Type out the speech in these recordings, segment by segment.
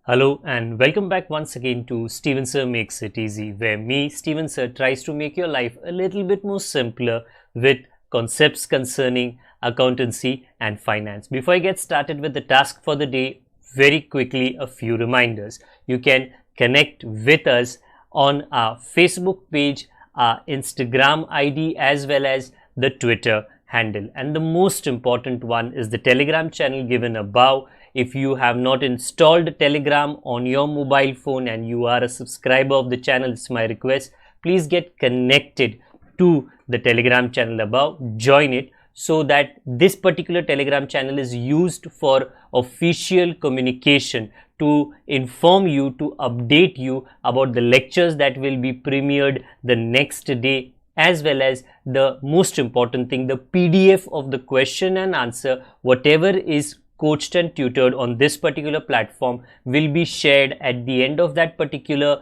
Hello and welcome back once again to Steven Sir Makes It Easy, where me, Steven Sir, tries to make your life a little bit more simpler with concepts concerning accountancy and finance. Before I get started with the task for the day, very quickly a few reminders. You can connect with us on our Facebook page, our Instagram ID, as well as the Twitter handle. And the most important one is the Telegram channel given above. If you have not installed Telegram on your mobile phone and you are a subscriber of the channel, it's my request, please get connected to the Telegram channel above, join it, so that this particular Telegram channel is used for official communication, to inform you, to update you about the lectures that will be premiered the next day, as well as the most important thing, the PDF of the question and answer, whatever is coached and tutored on this particular platform, will be shared at the end of that particular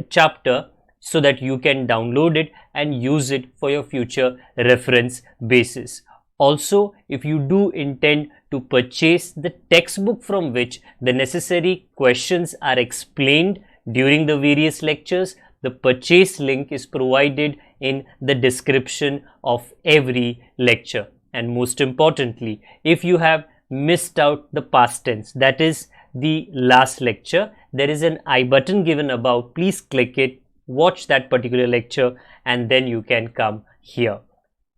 chapter, so that you can download it and use it for your future reference basis. Also, if you do intend to purchase the textbook from which the necessary questions are explained during the various lectures, the purchase link is provided in the description of every lecture. And most importantly, if you have missed out the past tense, that is the last lecture, there is an I button given above. Please click it, watch that particular lecture, and then you can come here.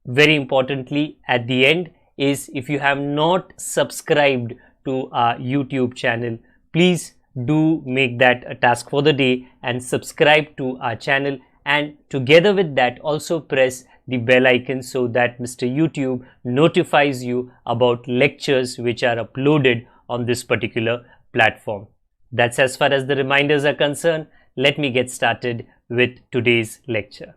Very importantly, at the end is, if you have not subscribed to our YouTube channel, please do make that a task for the day and subscribe to our channel, and together with that also press the bell icon so that Mr. YouTube notifies you about lectures which are uploaded on this particular platform. That's as far as the reminders are concerned. Let me get started with today's lecture.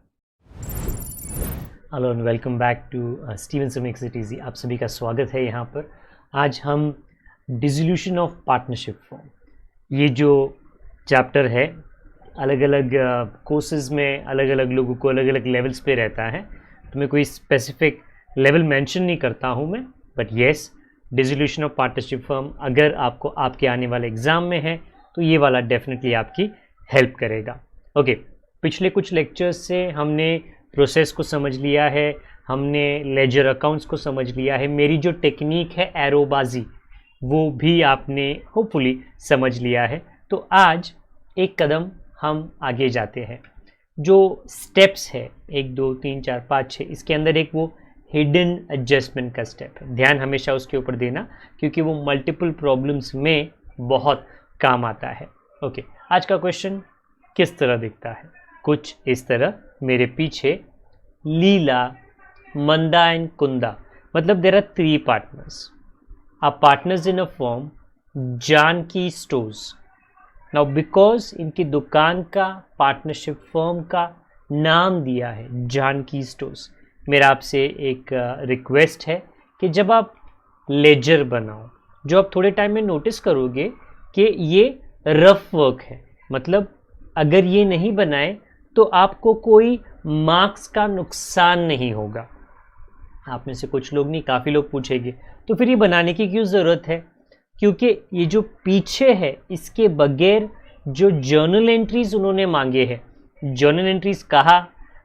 Hello and welcome back to Steven Sir Makes It Easy. आप सभी का स्वागत है यहाँ पर. आज हम dissolution of partnership form, ये जो चैप्टर है, अलग अलग कोर्सेज में अलग अलग लोगों को अलग अलग लेवल्स पे रहता है, तो मैं कोई स्पेसिफिक लेवल मेंशन नहीं करता हूँ मैं, but yes, dissolution of partnership firm अगर आपको आपके आने वाले एग्ज़ाम में है तो ये वाला डेफिनेटली आपकी हेल्प करेगा. ओके, पिछले कुछ लेक्चर्स से हमने प्रोसेस को समझ लिया है, हमने लेजर अकाउंट्स को समझ लिया है, मेरी जो टेक्निक है एरोबाजी वो भी आपने होपफुली समझ लिया है. तो आज एक कदम हम आगे जाते हैं. जो स्टेप्स है 1 2 3 4 5 6, इसके अंदर एक वो हिडन एडजस्टमेंट का स्टेप है. ध्यान हमेशा उसके ऊपर देना, क्योंकि वो मल्टीपल प्रॉब्लम्स में बहुत काम आता है. ओके, आज का क्वेश्चन किस तरह दिखता है? कुछ इस तरह. मेरे पीछे लीला, मंदा एंड कुंदा, मतलब there are 3 partners, are partners in a firm Janaki stores. Now because इनकी दुकान का पार्टनरशिप फर्म का नाम दिया है जानकी स्टोर्स, मेरा आपसे एक रिक्वेस्ट है कि जब आप लेजर बनाओ, जो आप थोड़े टाइम में नोटिस करोगे कि ये रफ वर्क है, मतलब अगर ये नहीं बनाए तो आपको कोई मार्क्स का नुकसान नहीं होगा. आप में से कुछ लोग नहीं, काफ़ी लोग पूछेंगे तो फिर ये बनाने की क्यों ज़रूरत है? क्योंकि ये जो पीछे है इसके बगैर जो जर्नल एंट्रीज उन्होंने मांगे हैं, जर्नल एंट्रीज कहा,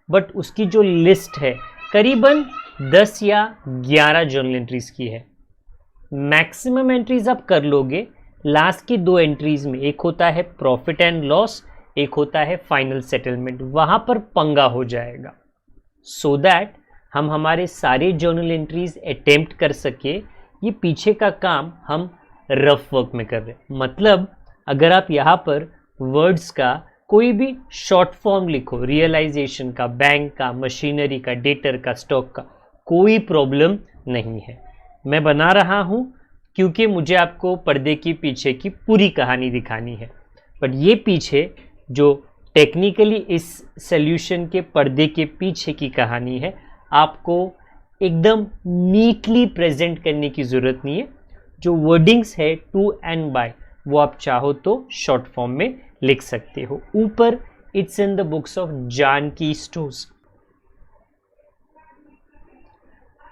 बट उसकी जो लिस्ट है करीबन 10 या 11 जर्नल एंट्रीज की है. मैक्सिमम एंट्रीज आप कर लोगे लास्ट की 2 एंट्रीज में. एक होता है प्रॉफिट एंड लॉस, एक होता है फाइनल सेटलमेंट. वहाँ पर पंगा हो जाएगा. सो दैट हम हमारे सारे जर्नल एंट्रीज अटेम्प्ट कर सके, ये पीछे का काम हम रफ वर्क में कर रहे हैं. मतलब अगर आप यहाँ पर वर्ड्स का कोई भी शॉर्ट फॉर्म लिखो, रियलाइजेशन का, बैंक का, मशीनरी का, डेटर का, स्टॉक का, कोई प्रॉब्लम नहीं है. मैं बना रहा हूँ क्योंकि मुझे आपको पर्दे की पीछे की पूरी कहानी दिखानी है. बट ये पीछे जो टेक्निकली इस सॉल्यूशन के पर्दे के पीछे की कहानी है, आपको एकदम नीटली प्रेजेंट करने की ज़रूरत नहीं है. जो वर्डिंग्स है टू एंड बाय, वो आप चाहो तो शॉर्ट फॉर्म में लिख सकते हो. ऊपर it's in the books of Janaki stores.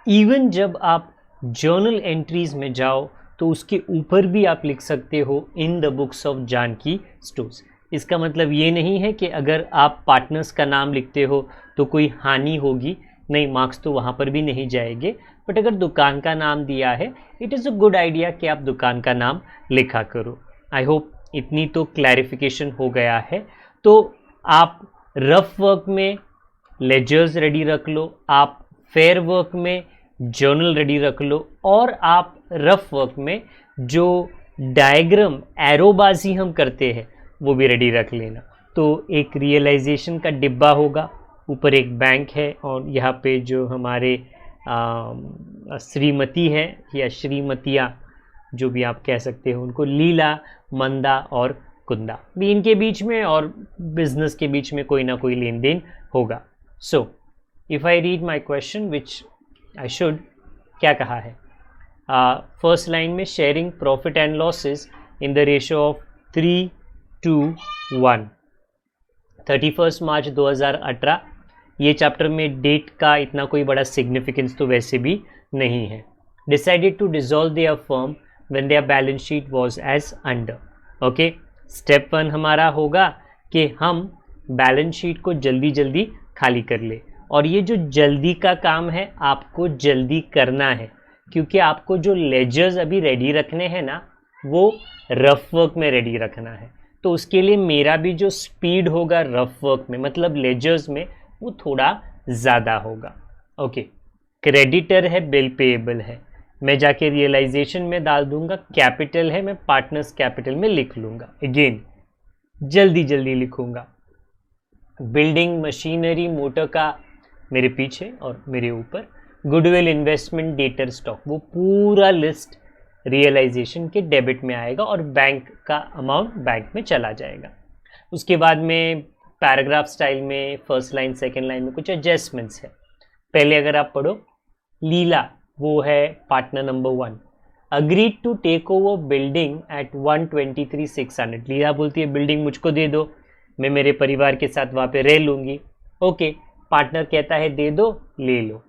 Even जब आप जर्नल एंट्रीज में जाओ तो उसके ऊपर भी आप लिख सकते हो in the books of Janaki stores. इसका मतलब ये नहीं है कि अगर आप पार्टनर्स का नाम लिखते हो तो कोई हानि होगी, नहीं, मार्क्स तो वहाँ पर भी नहीं जाएंगे। बट अगर दुकान का नाम दिया है, it is a good idea कि आप दुकान का नाम लिखा करो। आई होप इतनी तो क्लैरिफिकेशन हो गया है। तो आप रफ वर्क में लेजर्स रेडी रख लो, आप फेयर वर्क में जर्नल रेडी रख लो, और आप रफ वर्क में जो डायग्राम एरोबाजी हम करते हैं वो भी रेडी रख लेना। तो एक रियलाइजेशन का डिब्बा होगा, ऊपर एक बैंक है, और यहाँ पे जो हमारे श्रीमती है या श्रीमतियाँ जो भी आप कह सकते हो उनको, लीला, मंदा और कुंदा भी इनके बीच में और बिजनेस के बीच में कोई ना कोई लेन देन होगा। So if I read my question which I should, क्या कहा है? फर्स्ट लाइन में sharing profit and losses in the ratio of 3:1। 31 मार्च 2018। ये चैप्टर में डेट का इतना कोई बड़ा सिग्निफिकेंस तो वैसे भी नहीं है। Decided to dissolve their firm when their balance sheet was as under. Okay, step 1 हमारा होगा कि हम बैलेंस शीट को जल्दी जल्दी खाली कर ले, और ये जो जल्दी का काम है आपको जल्दी करना है, क्योंकि आपको जो लेजर्स अभी रेडी रखने हैं ना, वो रफ वर्क में रेडी रखना है। तो उसके लिए मेरा भी जो स्पीड होगा रफ वर्क में, मतलब लेजर्स में, वो थोड़ा ज़्यादा होगा। ओके, क्रेडिटर है, बिल पेएबल है, मैं जाके रियलाइजेशन में डाल दूंगा, कैपिटल है, मैं पार्टनर्स कैपिटल में लिख लूँगा। अगेन जल्दी जल्दी लिखूँगा। बिल्डिंग, मशीनरी, मोटर का मेरे पीछे और मेरे ऊपर, गुडविल, इन्वेस्टमेंट, डेटर, स्टॉक, वो पूरा लिस्ट रियलाइजेशन के डेबिट में आएगा और बैंक का अमाउंट बैंक में चला जाएगा। उसके बाद में पैराग्राफ स्टाइल में फर्स्ट लाइन सेकेंड लाइन में कुछ एडजस्टमेंट्स है। पहले अगर आप पढ़ो, लीला वो है partner number 1, agreed to take over building at 123,600। Leela बोलती है बिल्डिंग मुझको दे दो, मैं मेरे परिवार के साथ वहाँ पे रह लूँगी। ओके, पार्टनर कहता है दे दो, ले लो।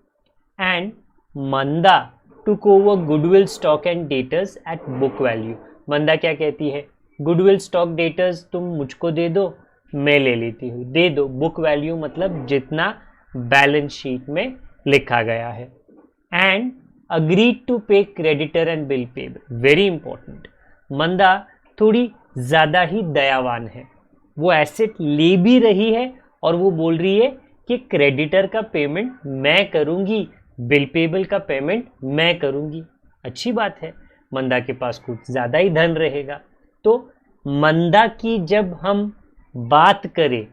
And Manda took over goodwill, stock and debtors at book value. Manda क्या कहती है, गुडविल, स्टॉक, डेटर्स तुम मुझको दे दो, मैं ले लेती हूँ, दे दो। बुक वैल्यू मतलब जितना बैलेंस शीट में लिखा गया है। And agreed to pay creditor and bill payable. Very important, Manda थोड़ी ज़्यादा ही दयावान है, वो एसेट ले भी रही है और वो बोल रही है कि क्रेडिटर का पेमेंट मैं करूँगी, बिल पेबल का पेमेंट मैं करूँगी। अच्छी बात है, मंदा के पास कुछ ज़्यादा ही धन रहेगा। तो मंदा की जब हम बात करें,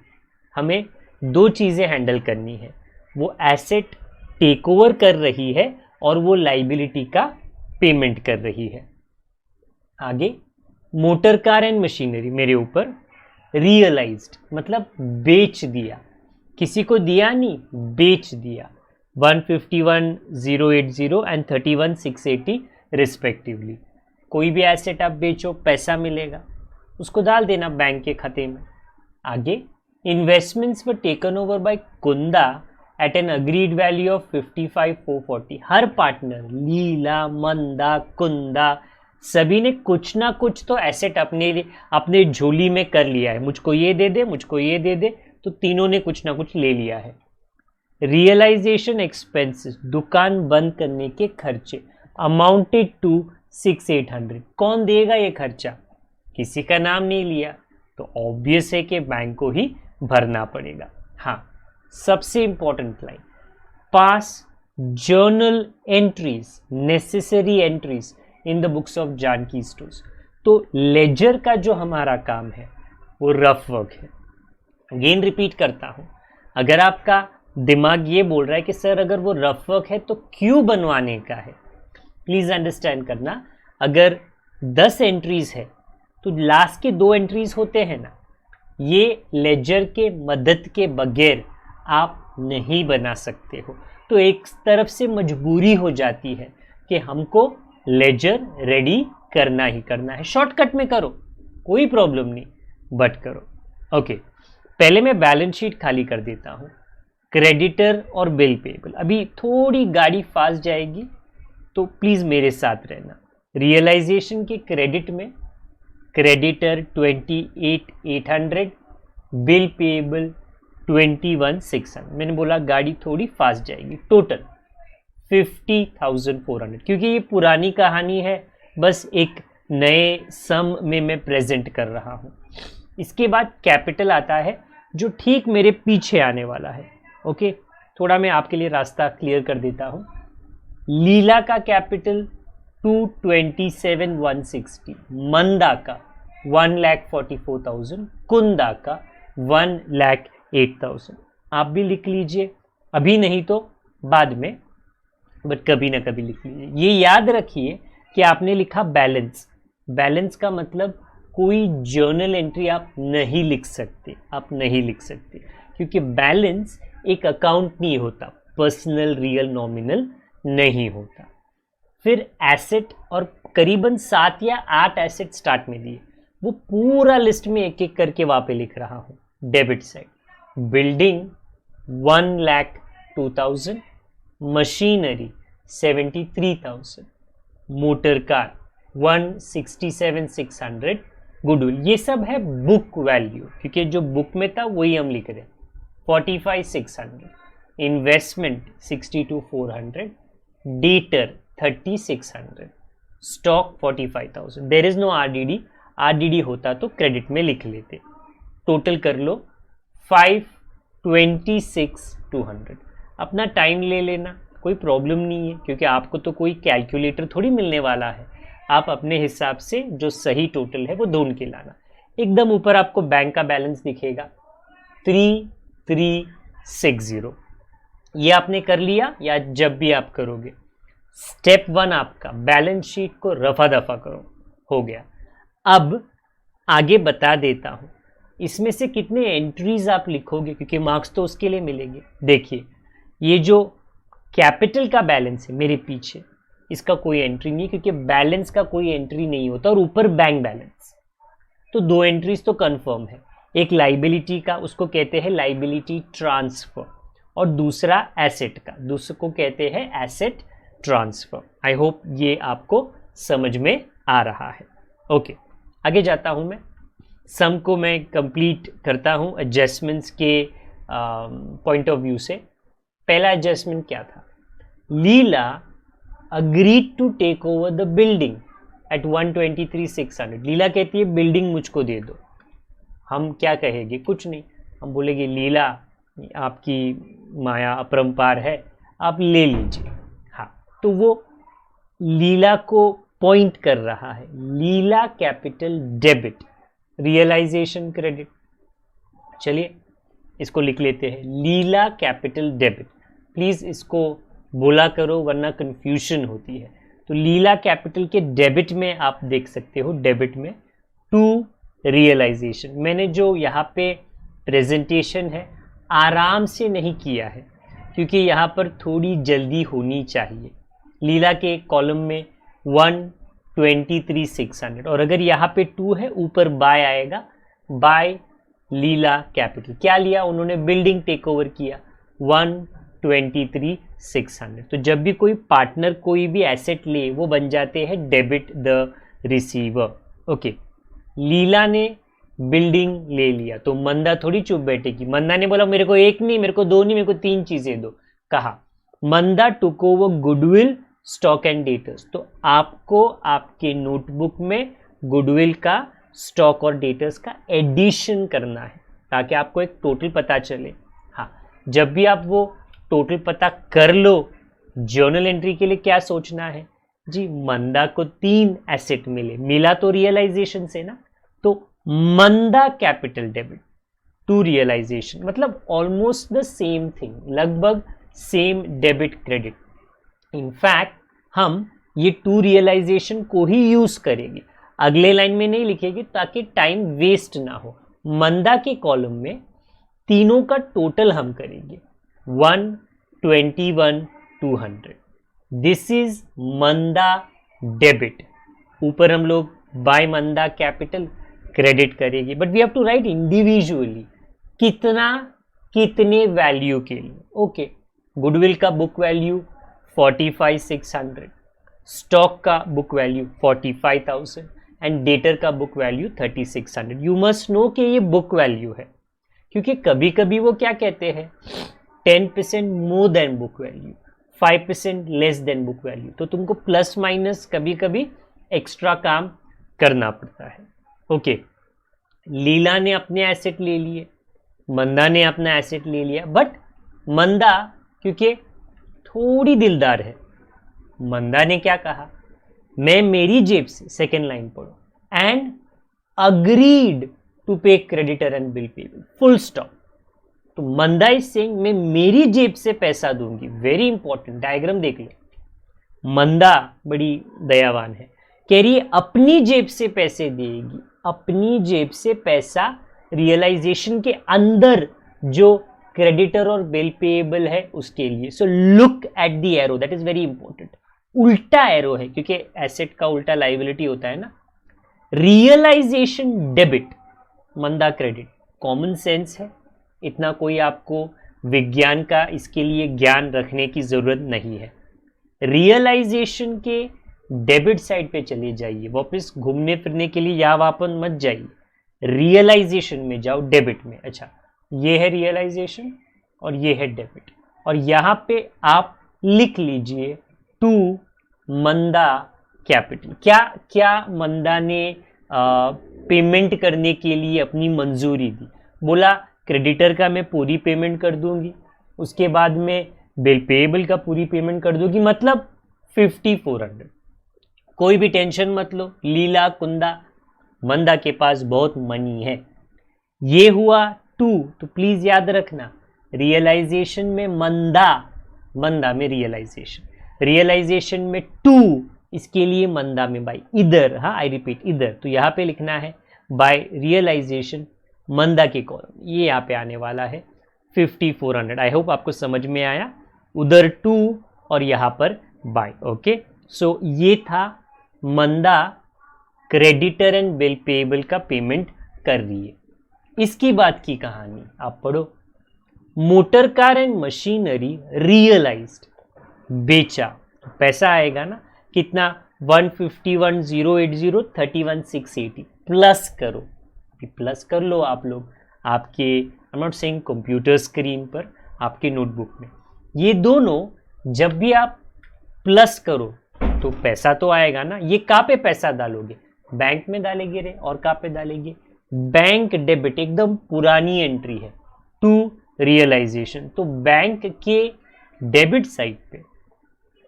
हमें 2 चीज़ें हैंडल करनी है, वो एसेट टेक ओवर कर रही है और वो लाइबिलिटी का पेमेंट कर रही है। आगे, मोटर कार एंड मशीनरी मेरे ऊपर, रियलाइज्ड मतलब बेच दिया, किसी को दिया नहीं, बेच दिया। 151,080 एंड 31,680 रिस्पेक्टिवली। कोई भी एसेट आप बेचो, पैसा मिलेगा, उसको डाल देना बैंक के खाते में। आगे, investments were taken over by Kunda at an agreed value of 55,440। हर पार्टनर, लीला, मंदा, कुंदा, सभी ने कुछ ना कुछ तो एसेट अपने झोली में कर लिया है। मुझको ये दे दे, मुझको ये दे दे, तो तीनों ने कुछ ना कुछ ले लिया है। रियलाइजेशन एक्सपेंसेस, दुकान बंद करने के खर्चे, अमाउंटेड टू 6,800। कौन देगा ये खर्चा? किसी का नाम नहीं लिया, तो ऑब्वियस है कि बैंक को ही भरना पड़ेगा। हाँ, सबसे important line, pass journal entries, necessary entries in the books of Janaki stores. तो लेजर का जो हमारा काम है वो रफ वर्क है। अगेन रिपीट करता हूं, अगर आपका दिमाग ये बोल रहा है कि सर अगर वो रफ वर्क है तो क्यों बनवाने का है, प्लीज अंडरस्टैंड करना, अगर 10 एंट्रीज है तो लास्ट के 2 एंट्रीज होते हैं ना, ये लेजर के मदद के बगैर आप नहीं बना सकते हो। तो एक तरफ से मजबूरी हो जाती है कि हमको लेजर रेडी करना ही करना है। शॉर्टकट में करो, कोई प्रॉब्लम नहीं, बट करो। ओके, पहले मैं बैलेंस शीट खाली कर देता हूँ। क्रेडिटर और बिल पेबल, अभी थोड़ी गाड़ी फास्ट जाएगी तो प्लीज़ मेरे साथ रहना। रियलाइजेशन के क्रेडिट में क्रेडिटर 28,800, बिल पेएबल 21,600। मैंने बोला गाड़ी थोड़ी फास्ट जाएगी। टोटल 50,400, क्योंकि ये पुरानी कहानी है, बस एक नए सम में मैं प्रेजेंट कर रहा हूँ। इसके बाद कैपिटल आता है जो ठीक मेरे पीछे आने वाला है। ओके, थोड़ा मैं आपके लिए रास्ता क्लियर कर देता हूँ। लीला का कैपिटल 227,160, मंदा का 1,44,000, कुंदा का 1,08,000। आप भी लिख लीजिए, अभी नहीं तो बाद में, बट कभी ना कभी लिख लीजिए। ये याद रखिए कि आपने लिखा बैलेंस। बैलेंस का मतलब कोई जर्नल एंट्री आप नहीं लिख सकते, आप नहीं लिख सकते, क्योंकि बैलेंस एक अकाउंट नहीं होता, पर्सनल रियल नॉमिनल नहीं होता। फिर एसेट, और करीबन 7 या 8 एसेट स्टार्ट में दिए, वो पूरा लिस्ट में एक एक करके वहां पे लिख रहा हूं। Debit side, building 1,02,000, machinery 73,000, motor car 167,600, goodwill, ये सब है बुक वैल्यू, क्योंकि जो बुक में था वही हम लिख रहे हैं। 45,600, investment 62,400, debtor 3,600, stock 45,000। There is no RDD, RDD होता तो क्रेडिट में लिख लेते। टोटल कर लो 526,200। अपना टाइम ले लेना, कोई प्रॉब्लम नहीं है, क्योंकि आपको तो कोई कैलकुलेटर थोड़ी मिलने वाला है। आप अपने हिसाब से जो सही टोटल है वो ढूंढ के लाना। एकदम ऊपर आपको बैंक का बैलेंस दिखेगा 3,360। ये आपने कर लिया, या जब भी आप करोगे स्टेप 1 आपका बैलेंस शीट को रफा दफा करो, हो गया। अब आगे बता देता हूं इसमें से कितने एंट्रीज आप लिखोगे, क्योंकि मार्क्स तो उसके लिए मिलेंगे। देखिए, ये जो कैपिटल का बैलेंस है मेरे पीछे, इसका कोई एंट्री नहीं, क्योंकि बैलेंस का कोई एंट्री नहीं होता, और ऊपर बैंक बैलेंस, तो 2 एंट्रीज तो कंफर्म है। एक लाइबिलिटी का, उसको कहते हैं लाइबिलिटी ट्रांसफर, और दूसरा एसेट का, दूसरे को कहते हैं एसेट ट्रांसफर। आई होप ये आपको समझ में आ रहा है। ओके, आगे जाता हूं मैं। सम को मैं कंप्लीट करता हूं एडजस्टमेंट्स के पॉइंट ऑफ व्यू से। पहला एडजस्टमेंट क्या था? Leela agreed to take over the building at 123,600। Leela कहती है बिल्डिंग मुझको दे दो। हम क्या कहेंगे? कुछ नहीं, हम बोलेंगे लीला आपकी माया अपरंपार है, आप ले लीजिए। हाँ, तो वो लीला को पॉइंट कर रहा है। Leela capital debit, realisation credit. चलिए इसको लिख लेते हैं, लीला कैपिटल डेबिट। प्लीज इसको बोला करो वरना कंफ्यूजन होती है। तो लीला कैपिटल के डेबिट में आप देख सकते हो, डेबिट में टू रियलाइजेशन। मैंने जो यहाँ पे प्रेजेंटेशन है आराम से नहीं किया है, क्योंकि यहाँ पर थोड़ी जल्दी होनी चाहिए। लीला के कॉलम में 123,600, और अगर यहाँ पे 2 है, ऊपर बाय आएगा, बाय लीला कैपिटल। क्या लिया उन्होंने? बिल्डिंग टेक ओवर किया, 123,600। तो जब भी कोई पार्टनर कोई भी एसेट ले, वो बन जाते हैं डेबिट द रिसीवर। ओके, लीला ने बिल्डिंग ले लिया, तो मंदा थोड़ी चुप बैठेगी। मंदा ने बोला मेरे को 1 नहीं, मेरे को 2 नहीं, मेरे को 3 चीजें दो। कहा Manda took over goodwill, stock and debtors. तो आपको आपके नोटबुक में गुडविल का, स्टॉक और डेटर्स का एडिशन करना है, ताकि आपको एक टोटल पता चले। हाँ, जब भी आप वो टोटल पता कर लो, जर्नल एंट्री के लिए क्या सोचना है जी? मंदा को 3 एसेट मिला तो रियलाइजेशन से ना, तो मंदा कैपिटल डेबिट टू रियलाइजेशन, मतलब ऑलमोस्ट द सेम थिंग, लगभग सेम डेबिट क्रेडिट। इनफैक्ट हम ये टू रियलाइजेशन को ही यूज करेंगे, अगले लाइन में नहीं लिखेंगे, ताकि टाइम वेस्ट ना हो। मंदा के कॉलम में तीनों का टोटल हम करेंगे 121,200। This is Manda debit. ऊपर हम लोग बाय मंदा कैपिटल क्रेडिट करेंगे, but we have to write individually कितना, कितने वैल्यू के लिए। ओके, गुडविल का बुक वैल्यू 45,600, स्टॉक का बुक वैल्यू 45,000 एंड डेटर का book value 3600। You must know कि ये बुक वैल्यू है, क्योंकि कभी कभी वो क्या कहते हैं 10% more than book value, 5% less than book value, तो तुमको प्लस माइनस कभी कभी एक्स्ट्रा काम करना पड़ता है। ओके, लीला ने अपने एसेट ले लिए, मंदा ने अपना एसेट ले लिया, बट मंदा क्योंकि थोड़ी दिलदार है, मंदा ने क्या कहा, मैं मेरी जेब से, सेकेंड लाइन पढ़ो, and agreed to pay creditor and bill payable, full stop. तो मंदा इज सेइंग मैं मेरी जेब से पैसा दूंगी, वेरी इंपॉर्टेंट, डायग्राम देख लो। मंदा बड़ी दयावान है, कह रही है अपनी जेब से पैसे देगी, अपनी जेब से पैसा रियलाइजेशन के अंदर जो क्रेडिटर और बिल पेएबल है उसके लिए। So look at the arrow, that is very important, उल्टा एरो है क्योंकि एसेट का उल्टा लायबिलिटी होता है ना। रियलाइजेशन डेबिट, मंदा क्रेडिट, कॉमन सेंस है, इतना कोई आपको विज्ञान का इसके लिए ज्ञान रखने की जरूरत नहीं है। रियलाइजेशन के डेबिट साइड पे चले जाइए, वापस घूमने फिरने के लिए यहाँ वापस मत जाइए, रियलाइजेशन में जाओ, डेबिट में। अच्छा, ये है रियलाइजेशन और ये है डेबिट, और यहाँ पे आप लिख लीजिए टू मंदा कैपिटल। क्या क्या मंदा ने पेमेंट करने के लिए अपनी मंजूरी दी, बोला क्रेडिटर का मैं पूरी पेमेंट कर दूंगी, उसके बाद में बिल पेएबल का पूरी पेमेंट कर दूंगी, मतलब 5400। कोई भी टेंशन मत लो, लीला कुंदा मंदा के पास बहुत मनी है। ये हुआ टू, तो प्लीज याद रखना रियलाइजेशन में मंदा में रियलाइजेशन में टू, इसके लिए मंदा में बाय, इधर, हाँ आई रिपीट इधर, तो यहाँ पे लिखना है बाय रियलाइजेशन मंदा के कॉलम, ये यहाँ पे आने वाला है 5400। आई होप आपको समझ में आया, उधर टू और यहाँ पर बाय। ओके, सो ये था Manda creditor and bill payable का पेमेंट कर रही है। इसकी बात की कहानी आप पढ़ो, motor car and machinery realised, बेचा, पैसा आएगा ना, कितना 151,080 31,680, प्लस करो, प्लस कर लो आप लोग आपके, आई am not saying computer screen पर, आपके नोटबुक में। ये दोनों जब भी आप प्लस करो तो पैसा तो आएगा ना। ये कहाँ पे पैसा डालोगे, बैंक में डालेंगे रे, और कहाँ पे डालेंगे, बैंक डेबिट, एकदम पुरानी एंट्री है टू रियलाइजेशन, तो बैंक के डेबिट साइड पे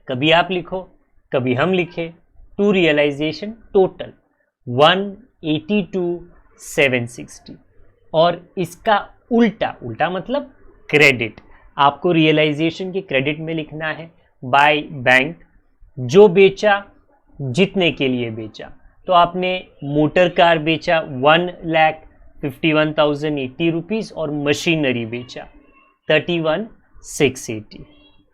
कभी आप लिखो कभी हम लिखे टू रियलाइजेशन टोटल 182,760, और इसका उल्टा मतलब क्रेडिट, आपको रियलाइजेशन के क्रेडिट में लिखना है बाय बैंक, जो बेचा जितने के लिए बेचा, तो आपने मोटर कार बेचा 1,51,080 रुपीज और मशीनरी बेचा 31,680।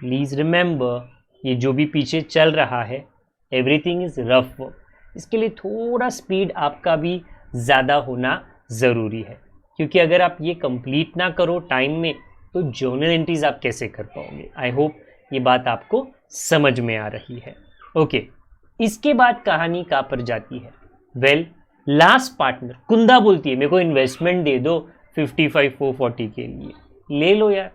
प्लीज रिमेंबर, ये जो भी पीछे चल रहा है एवरीथिंग इज रफ वर्क, इसके लिए थोड़ा स्पीड आपका भी ज़्यादा होना ज़रूरी है, क्योंकि अगर आप ये कंप्लीट ना करो टाइम में तो जर्नल एंट्रीज आप कैसे कर पाओगे। आई होप ये बात आपको समझ में आ रही है। ओके, इसके बाद कहानी कहाँ पर जाती है, वेल लास्ट पार्टनर कुंदा बोलती है मेरे को इन्वेस्टमेंट दे दो 55,440 के लिए, ले लो यार,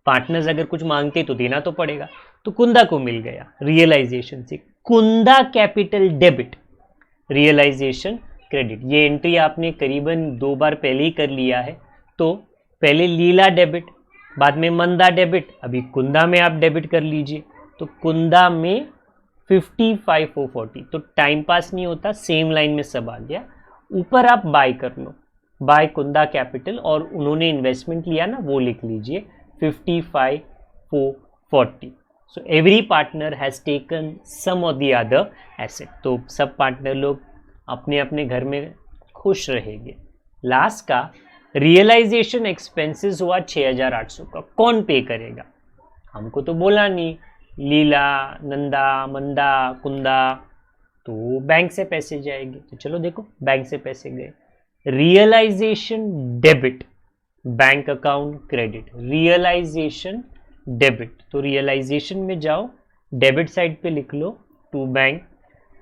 पार्टनर्स अगर कुछ मांगते तो देना तो पड़ेगा, तो कुंदा को मिल गया रियलाइजेशन से, कुंदा कैपिटल डेबिट, रियलाइजेशन क्रेडिट। ये एंट्री आपने करीबन 2 बार पहले ही कर लिया है, तो पहले लीला डेबिट, बाद में मंदा डेबिट, अभी कुंदा में आप डेबिट कर लीजिए, तो कुंदा में 55,440, तो टाइम पास नहीं होता, सेम लाइन में सब आ गया। ऊपर आप बाय कर लो, बाय कुंदा कैपिटल, और उन्होंने इन्वेस्टमेंट लिया ना वो लिख लीजिए 55,440। So every partner has taken some of the other asset, तो सब पार्टनर लोग अपने अपने घर में खुश रहेंगे। लास्ट का रियलाइजेशन एक्सपेंसेस हुआ 6,800 का, कौन पे करेगा, हमको तो बोला नहीं, लीला, नंदा, मंदा, कुंदा, तो बैंक से पैसे जाएंगे, तो चलो देखो बैंक से पैसे गए, realisation debit, bank account credit, realisation debit, तो रियलाइजेशन में जाओ, डेबिट साइड पे लिख लो टू बैंक,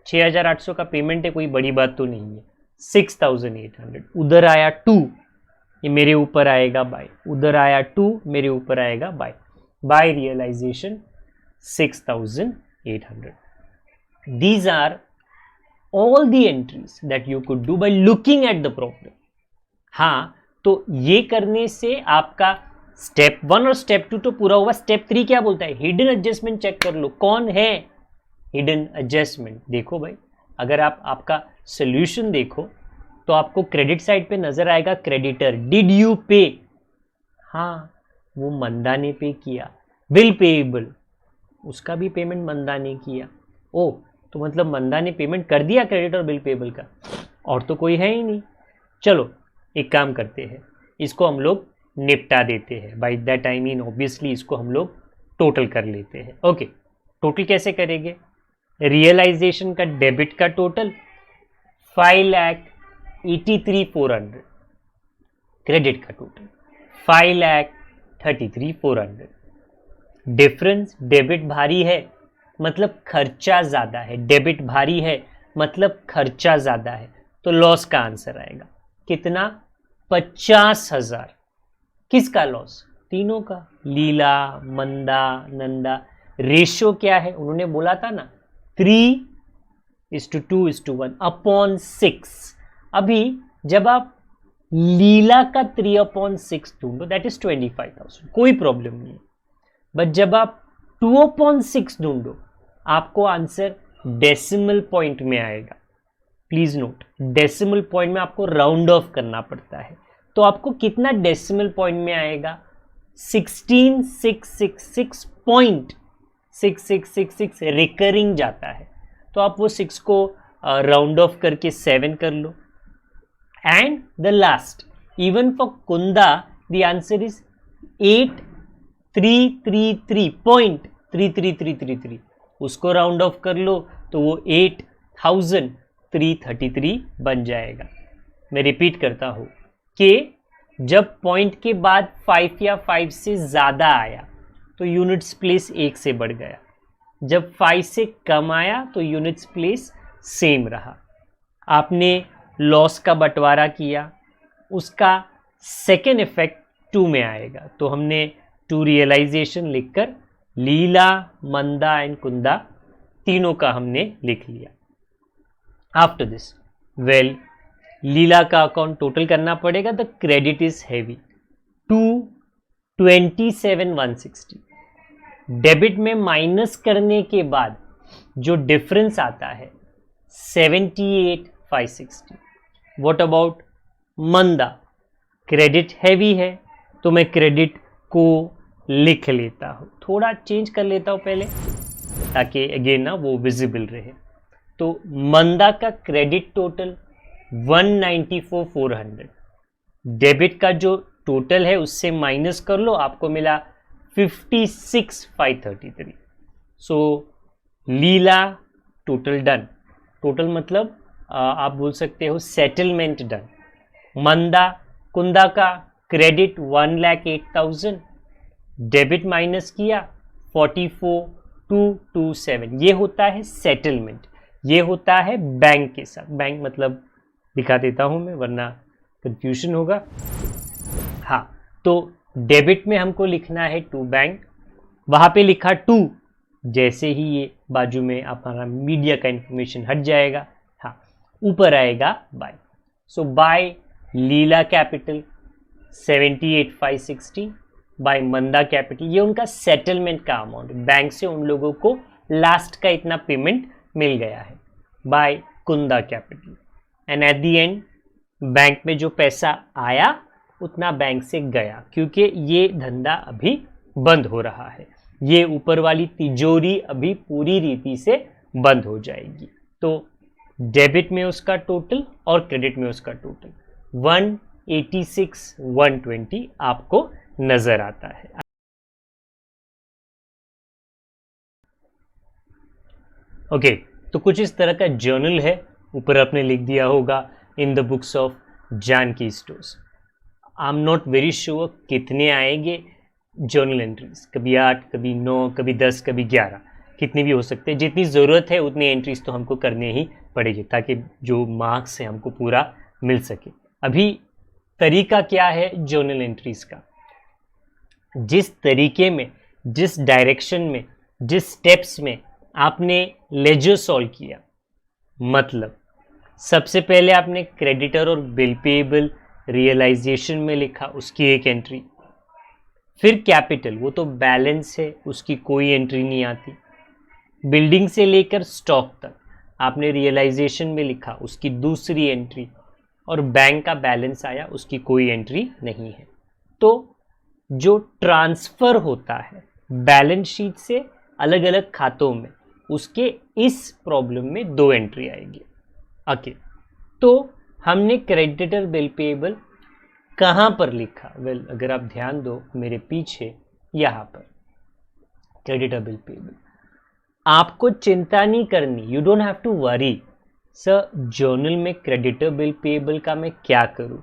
6,800 का पेमेंट है, कोई बड़ी बात तो नहीं है। 6,800 उधर आया 2, ये मेरे ऊपर आएगा बाय, उधर आया 2 मेरे ऊपर आएगा by, by realisation 6,800। These are all the entries that you could do by looking at the problem। हाँ, तो ये करने से आपका स्टेप 1 और स्टेप 2 तो पूरा हुआ। स्टेप 3 क्या बोलता है? हिडन एडजस्टमेंट चेक कर लो, कौन है हिडन एडजस्टमेंट। देखो भाई, अगर आप आपका सोल्यूशन देखो तो आपको क्रेडिट साइड पे नजर आएगा क्रेडिटर, डिड यू पे, हाँ वो मंदा ने पे किया। बिल पेएबल, उसका भी पेमेंट मंदा ने किया। ओ, तो मतलब मंदा ने पेमेंट कर दिया क्रेडिट और बिल पेएबल का, और तो कोई है ही नहीं। चलो एक काम करते हैं, इसको हम लोग निपटा देते हैं। By that I mean obviously इसको हम लोग टोटल कर लेते हैं। ओके, टोटल कैसे करेंगे? रियलाइजेशन का डेबिट का टोटल 5,83,400, क्रेडिट का टोटल 5,33,400। डिफरेंस, डेबिट भारी है मतलब खर्चा ज्यादा है, डेबिट भारी है मतलब खर्चा ज्यादा है, तो लॉस का आंसर आएगा कितना? 50,000। किसका लॉस? तीनों का, लीला, मंदा, नंदा। रेशियो क्या है? उन्होंने बोला था ना 3:2:1 अपॉन 6। अभी जब आप लीला का 3/6 ढूंढो दैट इज 25,000, कोई प्रॉब्लम नहीं है। बट जब आप 2/6 ढूंढो आपको आंसर डेसिमल पॉइंट में आएगा। प्लीज नोट, डेसिमल पॉइंट में आपको राउंड ऑफ करना पड़ता है, तो आपको कितना डेसिमल पॉइंट में आएगा? 16,666.6666 रिकरिंग जाता है, तो आप वो 6 को राउंड ऑफ करके 7 कर लो। And the last, even for Kunda the answer is 8,333.33333, उसको राउंड ऑफ कर लो तो वो 8,333 बन जाएगा। मैं रिपीट करता हूं कि जब पॉइंट के बाद 5 या 5 से ज्यादा आया तो यूनिट्स प्लेस 1 से बढ़ गया, जब 5 से कम आया तो यूनिट्स प्लेस सेम रहा। आपने लॉस का बंटवारा किया, उसका सेकेंड इफेक्ट 2 में आएगा, तो हमने 2 रियलाइजेशन लिखकर लीला, मंदा एंड कुंदा तीनों का हमने लिख लिया। आफ्टर दिस, वेल, लीला का अकाउंट टोटल करना पड़ेगा। The credit is heavy 227,160। Debit में माइनस करने के बाद जो डिफरेंस आता है 78,560। What about Manda? Credit heavy है तो मैं क्रेडिट को लिख लेता हूं, थोड़ा चेंज कर लेता हूं पहले ताकि अगेन ना वो विजिबल रहे। तो मंदा का क्रेडिट टोटल 194,400, डेबिट का जो टोटल है उससे माइनस कर लो, आपको मिला 56,533। सो लीला टोटल डन, टोटल मतलब आप बोल सकते हो सेटलमेंट डन। मंदा, कुंदा का क्रेडिट 1,08,000, डेबिट माइनस किया 44,227, ये होता है सेटलमेंट, ये होता है बैंक के साथ। बैंक मतलब दिखा देता हूं मैं वरना कंफ्यूजन होगा। हाँ, तो डेबिट में हमको लिखना है टू बैंक, वहां पे लिखा 2, जैसे ही ये बाजू में हमारा मीडिया का इंफॉर्मेशन हट जाएगा, हाँ ऊपर आएगा बाय। सो बाय लीला कैपिटल 78,560, बाय मंदा कैपिटल, ये उनका सेटलमेंट का अमाउंट, बैंक से उन लोगों को लास्ट का इतना पेमेंट मिल गया है, by Kunda capital. And at the end bank में जो पैसा आया उतना बैंक से गया, क्योंकि ये धंधा अभी बंद हो रहा है, ये ऊपर वाली तिजोरी अभी पूरी रीति से बंद हो जाएगी। तो डेबिट में उसका टोटल और क्रेडिट में उसका टोटल 186,120 आपको नजर आता है। ओके, तो कुछ इस तरह का जर्नल है, ऊपर आपने लिख दिया होगा in the books of Janaki stores. I am not very sure कितने आएंगे जर्नल एंट्रीज, कभी 8, कभी 9, कभी 10, कभी 11, कितनी भी हो सकते हैं, जितनी ज़रूरत है उतनी एंट्रीज तो हमको करने ही पड़ेगी ताकि जो मार्क्स है हमको पूरा मिल सके। अभी तरीका क्या है जर्नल एंट्रीज का, जिस तरीके में, जिस डायरेक्शन में, जिस स्टेप्स में आपने लेजर सॉल्व किया, मतलब सबसे पहले आपने क्रेडिटर और बिल पेएबल रियलाइजेशन में लिखा, उसकी एक एंट्री, फिर कैपिटल, वो तो बैलेंस है, उसकी कोई एंट्री नहीं आती, बिल्डिंग से लेकर स्टॉक तक आपने रियलाइजेशन में लिखा, उसकी दूसरी एंट्री, और बैंक का बैलेंस आया, उसकी कोई एंट्री नहीं है। तो जो ट्रांसफर होता है बैलेंस शीट से अलग अलग खातों में, उसके इस प्रॉब्लम में 2 एंट्री आएगी। ओके, तो हमने क्रेडिटर बिल पेएबल कहाँ पर लिखा? वेल, अगर आप ध्यान दो मेरे पीछे, यहाँ पर क्रेडिटर बिल पेएबल। आपको चिंता नहीं करनी, you don't have to worry sir journal में क्रेडिटर बिल पेएबल का मैं क्या करूं,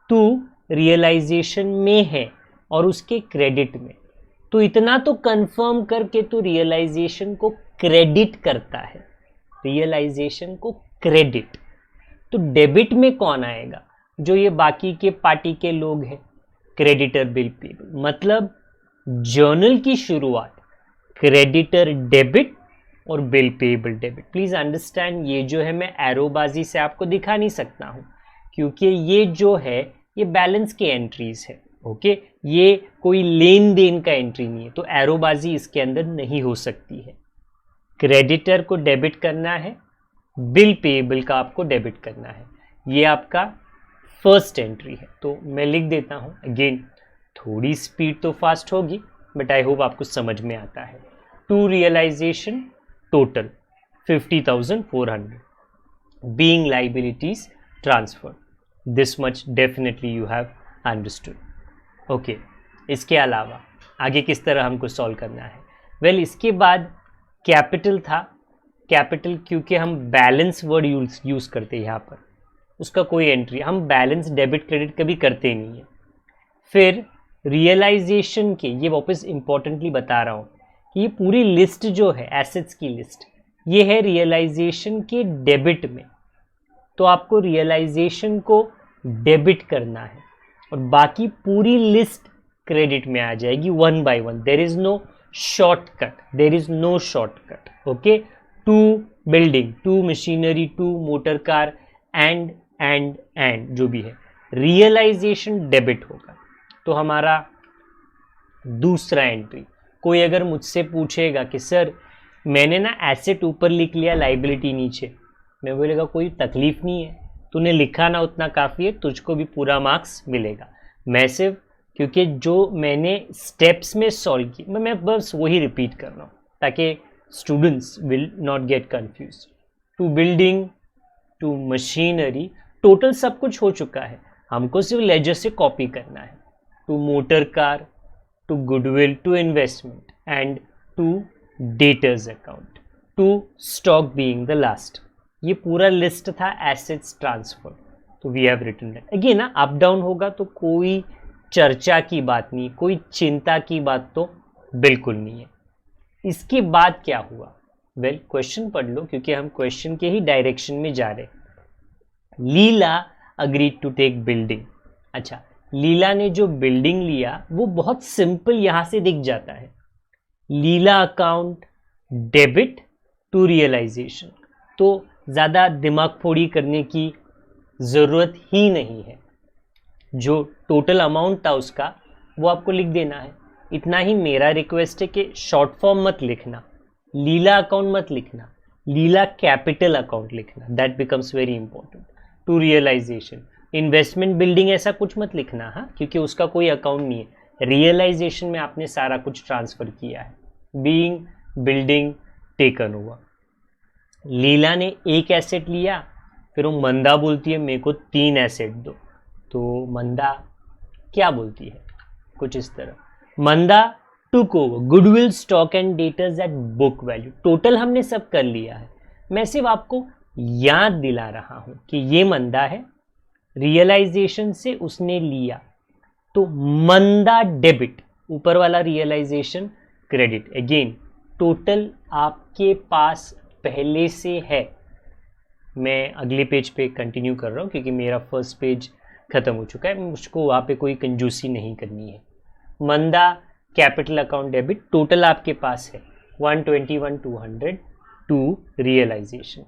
तू रियलाइजेशन में है और उसके क्रेडिट में, तो इतना तो कंफर्म करके तू रियलाइजेशन को क्रेडिट करता है, रियलाइजेशन को क्रेडिट। तो डेबिट में कौन आएगा? जो ये बाकी के पार्टी के लोग हैं, क्रेडिटर बिल पेएबल। मतलब जर्नल की शुरुआत क्रेडिटर डेबिट और bill payable debit. Please understand, ये जो है मैं एरोबाजी से आपको दिखा नहीं सकता हूं क्योंकि ये जो है ये बैलेंस के एंट्रीज है। ओके, ये कोई लेन देन का एंट्री नहीं है, तो एरोबाजी इसके अंदर नहीं हो सकती है। क्रेडिटर को डेबिट करना है, बिल पेएबल का आपको डेबिट करना है, ये आपका फर्स्ट एंट्री है। तो मैं लिख देता हूं, अगेन थोड़ी स्पीड तो फास्ट होगी बट आई होप आपको समझ में आता है। To realisation total 50,400 being liabilities transferred, this much definitely you have understood. Okay, इसके अलावा आगे किस तरह हमको सॉल्व करना है? वेल, इसके बाद कैपिटल था, कैपिटल क्योंकि हम बैलेंस वर्ड यूज करते हैं यहाँ पर, उसका कोई एंट्री, हम बैलेंस डेबिट क्रेडिट कभी करते नहीं है। फिर रियलाइजेशन के, ये वापस इंपॉर्टेंटली बता रहा हूँ कि ये पूरी लिस्ट जो है एसेट्स की लिस्ट, ये है रियलाइजेशन के डेबिट में, तो आपको रियलाइजेशन को डेबिट करना है और बाकी पूरी लिस्ट क्रेडिट में आ जाएगी 1 by 1। There is no shortcut, there is no shortcut. Okay, to building, to machinery, to motor car and जो भी है, रियलाइजेशन डेबिट होगा। तो हमारा दूसरा एंट्री, कोई अगर मुझसे पूछेगा कि सर मैंने ना एसेट ऊपर लिख लिया, लाइबिलिटी नीचे, मैं बोलेगा कोई तकलीफ नहीं है, तूने लिखा ना उतना काफ़ी है, तुझको भी पूरा मार्क्स मिलेगा। मैं सिर्फ क्योंकि जो मैंने स्टेप्स में सॉल्व की, मैं बस वही रिपीट कर रहा हूँ ताकि students will not get confuse. To building, to machinery, total सब कुछ हो चुका है, हमको सिर्फ लेजर से कॉपी करना है। To motor car, to goodwill, to investment and to debtors account, to stock being the last. ये पूरा लिस्ट था एसेट्स ट्रांसफर। तो we have written that. Again ना अप डाउन होगा तो कोई चर्चा की बात नहीं, कोई चिंता की बात तो बिल्कुल नहीं है। इसके बाद क्या हुआ? वेल, क्वेश्चन पढ़ लो क्योंकि हम क्वेश्चन के ही डायरेक्शन में जा रहे। लीला अग्रीड टू टेक बिल्डिंग। अच्छा, लीला ने जो बिल्डिंग लिया वो बहुत सिंपल यहां से दिख जाता है, लीला अकाउंट डेबिट टू रियलाइजेशन, तो ज़्यादा दिमाग फोड़ी करने की ज़रूरत ही नहीं है। जो टोटल अमाउंट था उसका वो आपको लिख देना है। इतना ही मेरा रिक्वेस्ट है कि शॉर्ट फॉर्म मत लिखना, लीला अकाउंट मत लिखना, लीला कैपिटल अकाउंट लिखना, that becomes very important. To realisation, investment building ऐसा कुछ मत लिखना, हाँ, क्योंकि उसका कोई अकाउंट नहीं है। रियलाइजेशन में आपने सारा कुछ ट्रांसफर किया है। बीइंग बिल्डिंग टेकन ओवर, लीला ने एक एसेट लिया, फिर वो मंदा बोलती है मेरे को 3 एसेट दो, तो मंदा क्या बोलती है? कुछ इस तरह, Manda took over goodwill, stock and debtors at book value. Total हमने सब कर लिया है, मैं सिर्फ आपको याद दिला रहा हूं कि ये मंदा है, रियलाइजेशन से उसने लिया, तो मंदा डेबिट, ऊपर वाला रियलाइजेशन क्रेडिट। अगेन टोटल आपके पास पहले से है। मैं अगले पेज पे कंटिन्यू कर रहा हूँ क्योंकि मेरा फर्स्ट पेज ख़त्म हो चुका है, मुझको वहाँ पे कोई कंजूसी नहीं करनी है। मंदा कैपिटल अकाउंट डेबिट टोटल आपके पास है 121,200 टू रियलाइजेशन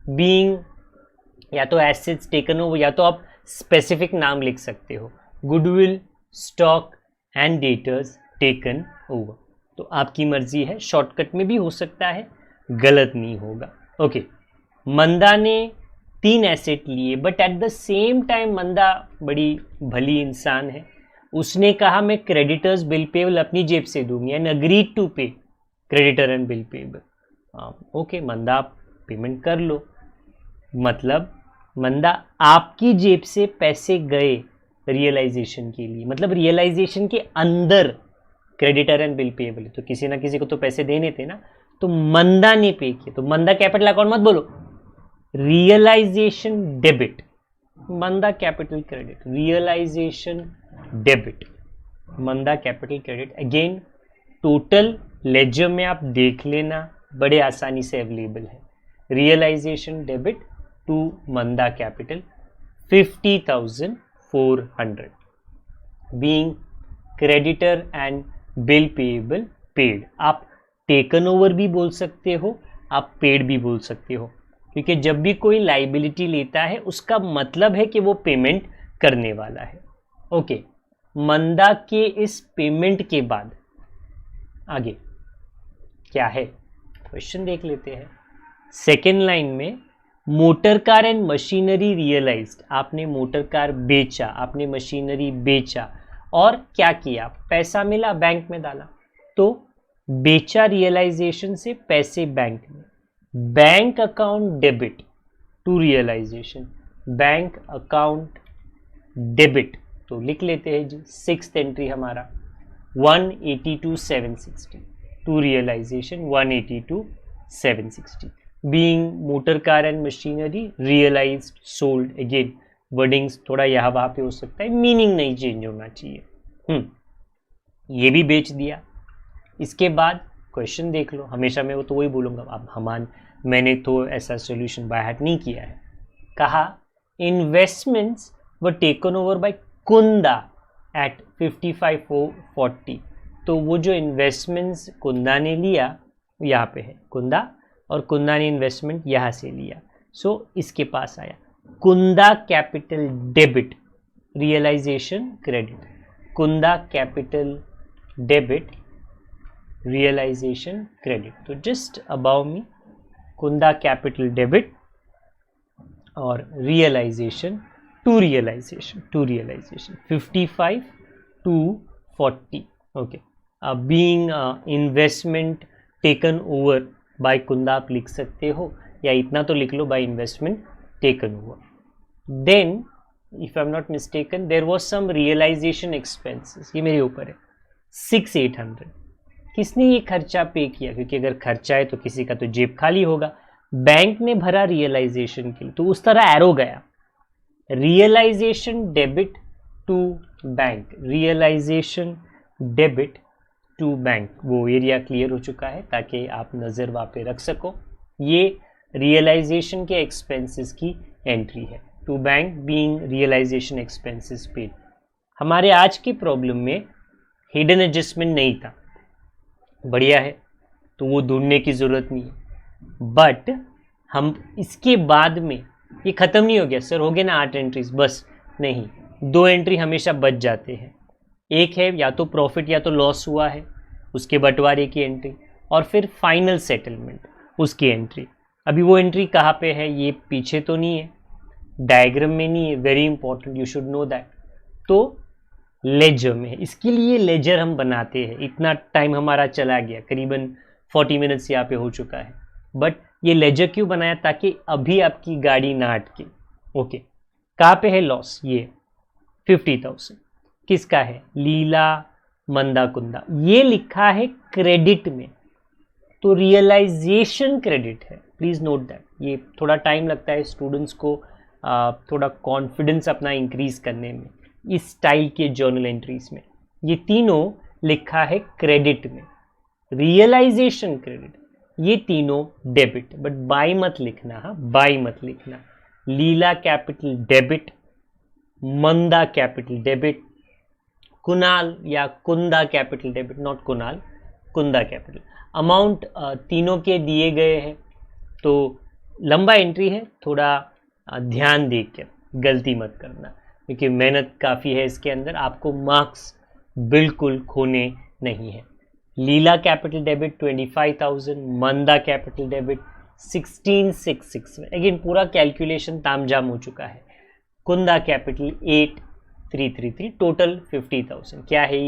बीइंग या तो एसेट्स टेकन ओवर या तो आप स्पेसिफिक नाम लिख सकते हो, goodwill, stock and debtors taken over. तो आपकी मर्जी है, शॉर्टकट में भी हो सकता है, गलत नहीं होगा। ओके, मंदा ने 3 एसेट लिए but at the same time Manda बड़ी भली इंसान है, उसने कहा मैं क्रेडिटर्स बिल पेबल अपनी जेब से दूंगी and agreed to pay creditor and bill payable. Okay, Manda आप पेमेंट कर लो, मतलब मंदा आपकी जेब से पैसे गए रियलाइजेशन के लिए, मतलब रियलाइजेशन के अंदर क्रेडिटर एंड बिल पेबल, तो किसी ना किसी को तो पैसे देने थे ना, तो मंदा ने पे किए। तो मंदा कैपिटल अकाउंट मत बोलो, realisation debit, Manda capital credit, realisation debit, Manda capital credit. Again total ledger में आप देख लेना, बड़े आसानी से अवेलेबल है। Realisation debit to Manda capital 50,400 being creditor and bill payable paid. आप टेकन ओवर भी बोल सकते हो, आप पेड भी बोल सकते हो, क्योंकि जब भी कोई लाइबिलिटी लेता है उसका मतलब है कि वो पेमेंट करने वाला है। ओके, मंदा के इस पेमेंट के बाद आगे क्या है, क्वेश्चन देख लेते हैं। सेकेंड लाइन में motor car and machinery realised, आपने मोटर कार बेचा, आपने मशीनरी बेचा और क्या किया, पैसा मिला, बैंक में डाला। तो बेचा रियलाइजेशन से, पैसे बैंक में, bank account debit to realisation, bank account debit, तो लिख लेते हैं जी, 6th एंट्री हमारा 182,760 to realisation 182,760 being motor car and machinery realised sold. Again wordings थोड़ा यहाँ वहाँ पे हो सकता है, मीनिंग नहीं चेंज होना चाहिए। ये भी बेच दिया। इसके बाद क्वेश्चन देख लो, हमेशा मैं वो तो वही बोलूँगा, अब मैंने तो ऐसा सोल्यूशन बाय हार्ट नहीं किया है। कहा investments were taken over by Kunda at 55,440, तो वो जो इन्वेस्टमेंट्स कुंदा ने लिया यहाँ पे है कुंदा, और कुंदा ने इन्वेस्टमेंट यहाँ से लिया, सो इसके पास आया Kunda capital debit realisation credit, Kunda capital debit realisation credit. तो just about me Kunda capital debit और realisation to realisation 55 to 40। Okay, being investment taken over by Kunda आप लिख सकते हो, या इतना तो लिख लो, by investment taken over. Then if I am not mistaken there was some realisation expenses, ये मेरे ऊपर है 6,800। किसने ये खर्चा पे किया, क्योंकि अगर खर्चा है तो किसी का तो जेब खाली होगा, बैंक ने भरा रियलाइजेशन के लिए, तो उस तरह एरो गया, realisation debit to bank, realisation debit to bank. वो एरिया क्लियर हो चुका है ताकि आप नज़र वहाँ पे रख सको। ये रियलाइजेशन के एक्सपेंसेस की एंट्री है, to bank being realisation expenses paid. हमारे आज की प्रॉब्लम में हिडन एडजस्टमेंट नहीं था, बढ़िया है, तो वो ढूंढने की ज़रूरत नहीं है। बट हम इसके बाद में, ये ख़त्म नहीं हो गया सर, हो गए ना 8 एंट्रीज, बस नहीं, 2 एंट्री हमेशा बच जाते हैं। एक है या तो प्रॉफिट या तो लॉस हुआ है, उसके बंटवारे की एंट्री, और फिर फाइनल सेटलमेंट उसकी एंट्री। अभी वो एंट्री कहाँ पे है, ये पीछे तो नहीं है, डायग्राम में नहीं है, very important, you should know that. तो लेजर में, इसके लिए लेजर हम बनाते हैं। इतना टाइम हमारा चला गया, करीबन 40 मिनट्स यहाँ पे हो चुका है, बट ये लेजर क्यों बनाया, ताकि अभी आपकी गाड़ी ना अटके। ओके, कहाँ पे है लॉस, ये 50,000 किसका है, लीला मंदा कुंदा, ये लिखा है क्रेडिट में, तो रियलाइजेशन क्रेडिट है, प्लीज नोट दैट। ये थोड़ा टाइम लगता है स्टूडेंट्स को थोड़ा कॉन्फिडेंस अपना इंक्रीज करने में, इस स्टाइल के जर्नल एंट्रीज में। ये तीनों लिखा है क्रेडिट में, रियलाइजेशन क्रेडिट, ये तीनों डेबिट, बट बाई मत लिखना, हाँ बाई मत लिखना। Leela capital debit, Manda capital debit, Kunal या Kunda capital debit, not Kunal, Kunda capital. Amount तीनों के दिए गए हैं, तो लंबा एंट्री है, थोड़ा ध्यान देकर गलती मत करना, क्योंकि मेहनत काफ़ी है इसके अंदर, आपको मार्क्स बिल्कुल खोने नहीं है। Leela capital debit 25,000, Manda capital debit 16,661, again पूरा कैलकुलेशन तामझाम हो चुका है। Kunda capital 8,333, total 50,000। क्या है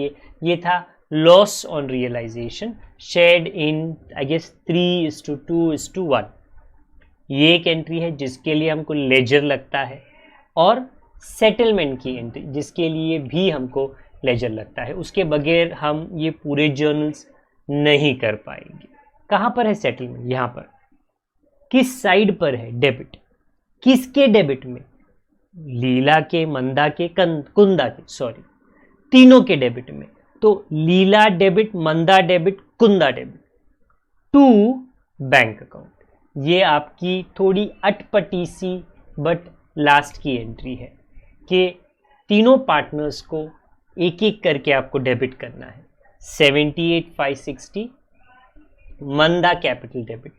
ये था loss on realisation shared in I guess 3:2:1। ये एक एंट्री है जिसके लिए हमको लेजर लगता है, और सेटलमेंट की एंट्री जिसके लिए भी हमको लेजर लगता है। उसके बगैर हम ये पूरे जर्नल्स नहीं कर पाएंगे। कहाँ पर है सेटलमेंट? यहाँ पर। किस साइड पर है डेबिट? किसके डेबिट में? लीला के, मंदा के, कुंदा के, सॉरी, तीनों के डेबिट में। तो Leela debit, Manda debit, Kunda debit to bank account. ये आपकी थोड़ी अटपटी सी बट लास्ट की एंट्री है कि तीनों पार्टनर्स को एक एक करके आपको डेबिट करना है। 78,560 Manda capital debit,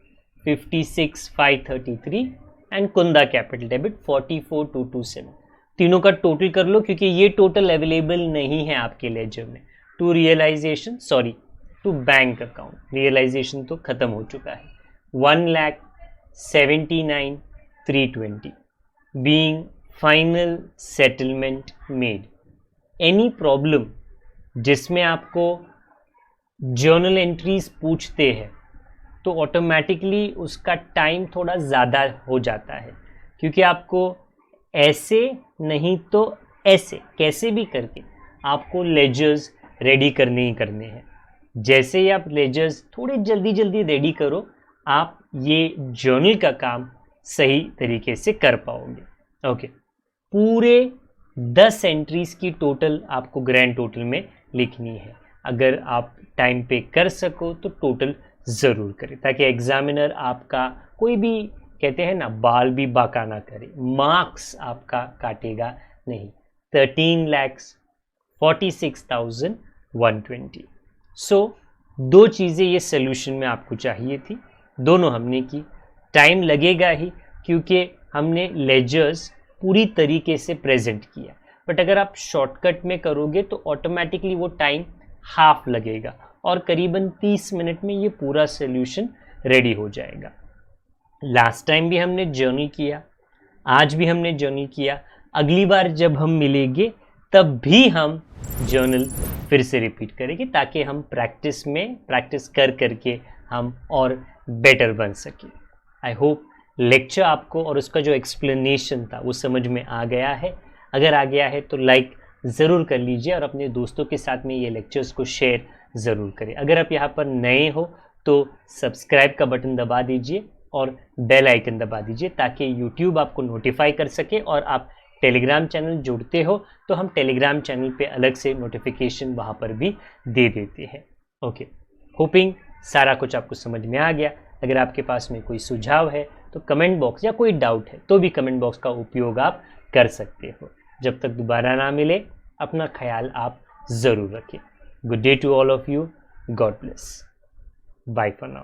56,533 and Kunda capital debit 44,227। तीनों का टोटल कर लो, क्योंकि ये टोटल अवेलेबल नहीं है आपके लेजर में। To realisation, sorry to bank account, realisation तो खत्म हो चुका है। 1,79,320 being final settlement made. Any problem जिसमें आपको जर्नल एंट्रीज पूछते हैं तो ऑटोमेटिकली उसका टाइम थोड़ा ज़्यादा हो जाता है, क्योंकि आपको ऐसे नहीं तो ऐसे कैसे भी करके आपको लेजर्स रेडी करने ही करने हैं। जैसे ही आप लेजर्स थोड़ी जल्दी जल्दी रेडी करो, आप ये जर्नल का काम सही तरीके से कर पाओगे। ओके, पूरे 10 एंट्रीज की टोटल आपको ग्रैंड टोटल में लिखनी है। अगर आप टाइम पे कर सको तो टोटल ज़रूर करें, ताकि एग्जामिनर आपका कोई भी, कहते हैं ना, बाल भी बाका ना करे, मार्क्स आपका काटेगा नहीं। 13,46,120। सो दो चीज़ें ये सोल्यूशन में आपको चाहिए थी, दोनों हमने की। टाइम लगेगा ही, क्योंकि हमने लेजर्स पूरी तरीके से प्रेजेंट किया, बट अगर आप शॉर्टकट में करोगे तो ऑटोमेटिकली वो टाइम हाफ लगेगा और करीबन 30 मिनट में ये पूरा सोल्यूशन रेडी हो जाएगा। लास्ट टाइम भी हमने जर्नल किया, आज भी हमने जर्नल किया, अगली बार जब हम मिलेंगे तब भी हम जर्नल फिर से रिपीट करेंगे, ताकि हम प्रैक्टिस कर करके हम और बेटर बन सके। आई होप लेक्चर आपको और उसका जो एक्सप्लेनेशन था वो समझ में आ गया है। अगर आ गया है तो लाइक ज़रूर कर लीजिए और अपने दोस्तों के साथ में ये लेक्चर्स को शेयर ज़रूर करें। अगर आप यहाँ पर नए हो तो सब्सक्राइब का बटन दबा दीजिए और बेल आइकन दबा दीजिए, ताकि यूट्यूब आपको नोटिफाई कर सके। और आप टेलीग्राम चैनल जुड़ते हो तो हम टेलीग्राम चैनल पे अलग से नोटिफिकेशन वहाँ पर भी दे देते हैं। ओके, होपिंग सारा कुछ आपको समझ में आ गया। अगर आपके पास में कोई सुझाव है तो कमेंट बॉक्स, या कोई डाउट है तो भी कमेंट बॉक्स का उपयोग आप कर सकते हो। जब तक दोबारा ना मिले, अपना ख्याल आप ज़रूर रखें। Good day to all of you, God bless, bye for now.